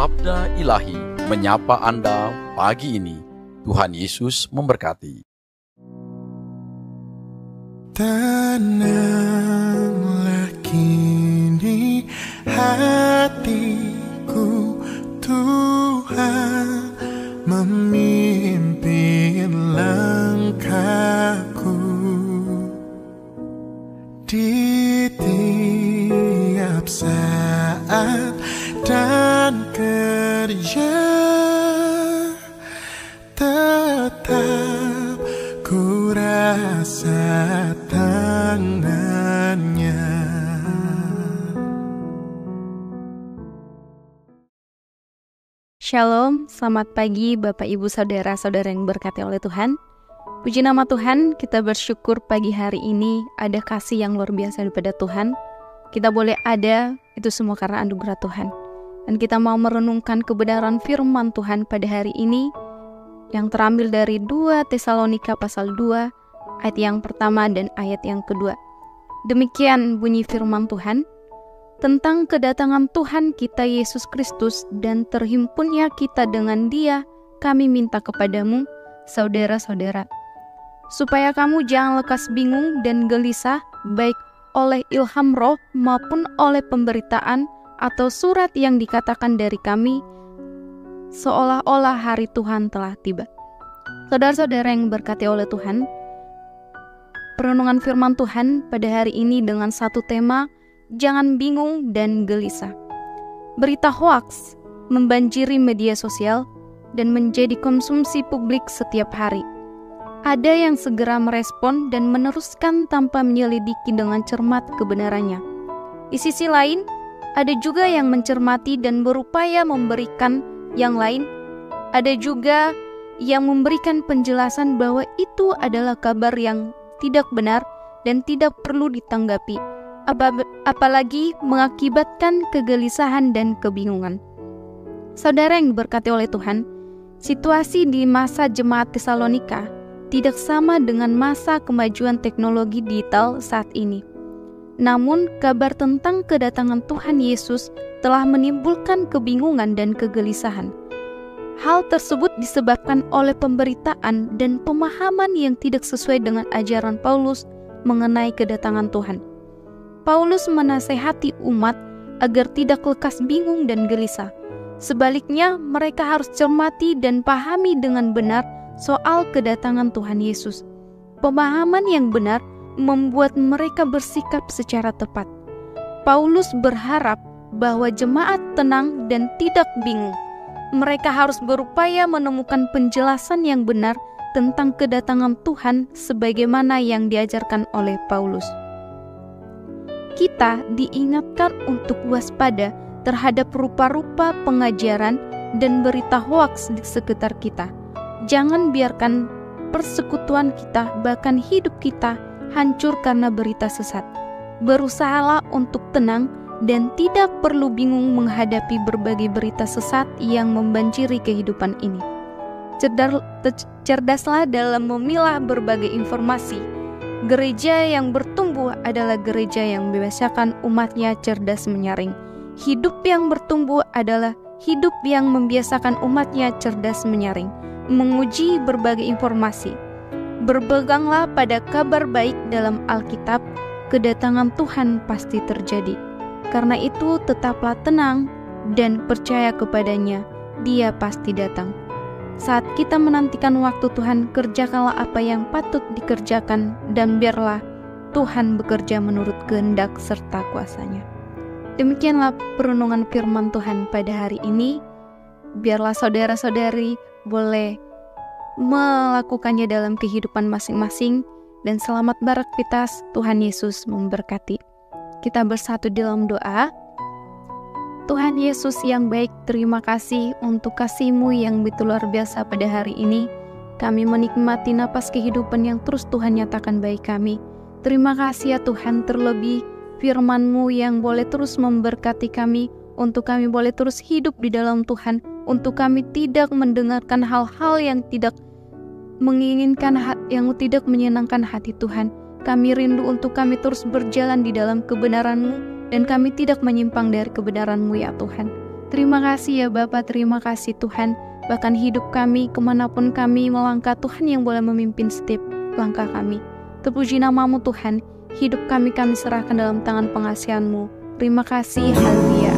Sabda Ilahi menyapa Anda pagi ini. Tuhan Yesus memberkati. Tenanglah kini hatiku, Tuhan memimpin langkahku di tiap saat dan kerja, tetap ku rasa tangannya. Shalom, selamat pagi Bapak Ibu Saudara-saudara yang berkati oleh Tuhan. Puji nama Tuhan, kita bersyukur pagi hari ini ada kasih yang luar biasa daripada Tuhan. Kita boleh ada, itu semua karena anugerah Tuhan. Dan kita mau merenungkan kebenaran firman Tuhan pada hari ini yang terambil dari 2 Tesalonika pasal 2 ayat yang pertama dan ayat yang kedua. Demikian bunyi firman Tuhan tentang kedatangan Tuhan kita Yesus Kristus dan terhimpunnya kita dengan Dia. Kami minta kepadamu, saudara-saudara, supaya kamu jangan lekas bingung dan gelisah, baik oleh ilham roh maupun oleh pemberitaan atau surat yang dikatakan dari kami, seolah-olah hari Tuhan telah tiba. Saudara-saudara yang berkati oleh Tuhan, perenungan firman Tuhan pada hari ini dengan satu tema, jangan bingung dan gelisah. Berita hoaks membanjiri media sosial dan menjadi konsumsi publik setiap hari. Ada yang segera merespon dan meneruskan tanpa menyelidiki dengan cermat kebenarannya. Di sisi lain, ada juga yang mencermati dan berupaya memberikan yang lain. Ada juga yang memberikan penjelasan bahwa itu adalah kabar yang tidak benar dan tidak perlu ditanggapi, apalagi mengakibatkan kegelisahan dan kebingungan. Saudara yang diberkati oleh Tuhan, situasi di masa jemaat Tesalonika tidak sama dengan masa kemajuan teknologi digital saat ini. Namun, kabar tentang kedatangan Tuhan Yesus telah menimbulkan kebingungan dan kegelisahan. Hal tersebut disebabkan oleh pemberitaan dan pemahaman yang tidak sesuai dengan ajaran Paulus mengenai kedatangan Tuhan. Paulus menasehati umat agar tidak lekas bingung dan gelisah. Sebaliknya, mereka harus cermati dan pahami dengan benar soal kedatangan Tuhan Yesus. Pemahaman yang benar membuat mereka bersikap secara tepat. Paulus berharap bahwa jemaat tenang dan tidak bingung. Mereka harus berupaya menemukan penjelasan yang benar tentang kedatangan Tuhan sebagaimana yang diajarkan oleh Paulus. Kita diingatkan untuk waspada terhadap rupa-rupa pengajaran dan berita hoaks di sekitar kita. Jangan biarkan persekutuan kita, bahkan hidup kita, hancur karena berita sesat. Berusahalah untuk tenang dan tidak perlu bingung menghadapi berbagai berita sesat yang membanjiri kehidupan ini. Cerdaslah dalam memilah berbagai informasi. Gereja yang bertumbuh adalah gereja yang membiasakan umatnya cerdas menyaring. Hidup yang bertumbuh adalah hidup yang membiasakan umatnya cerdas menyaring, menguji berbagai informasi. Berpeganglah pada kabar baik dalam Alkitab, kedatangan Tuhan pasti terjadi. Karena itu tetaplah tenang dan percaya kepadanya, Dia pasti datang. Saat kita menantikan waktu Tuhan, kerjakanlah apa yang patut dikerjakan dan biarlah Tuhan bekerja menurut kehendak serta kuasa-Nya. Demikianlah perenungan firman Tuhan pada hari ini. Biarlah saudara-saudari boleh melakukannya dalam kehidupan masing-masing dan selamat beraktivitas. Tuhan Yesus memberkati. Kita bersatu dalam doa. Tuhan Yesus yang baik, terima kasih untuk kasih-Mu yang begitu luar biasa pada hari ini. Kami menikmati napas kehidupan yang terus Tuhan nyatakan bagi kami. Terima kasih ya Tuhan, terlebih firman-Mu yang boleh terus memberkati kami, untuk kami boleh terus hidup di dalam Tuhan, untuk kami tidak mendengarkan hal-hal yang tidak menginginkan, yang tidak menyenangkan hati Tuhan. Kami rindu untuk kami terus berjalan di dalam kebenaran-Mu, dan kami tidak menyimpang dari kebenaran-Mu ya Tuhan. Terima kasih ya Bapa, terima kasih Tuhan. Bahkan hidup kami, kemanapun kami melangkah, Tuhan yang boleh memimpin setiap langkah kami. Terpuji namamu Tuhan, hidup kami serahkan dalam tangan pengasihan-Mu. Terima kasih, haleluya.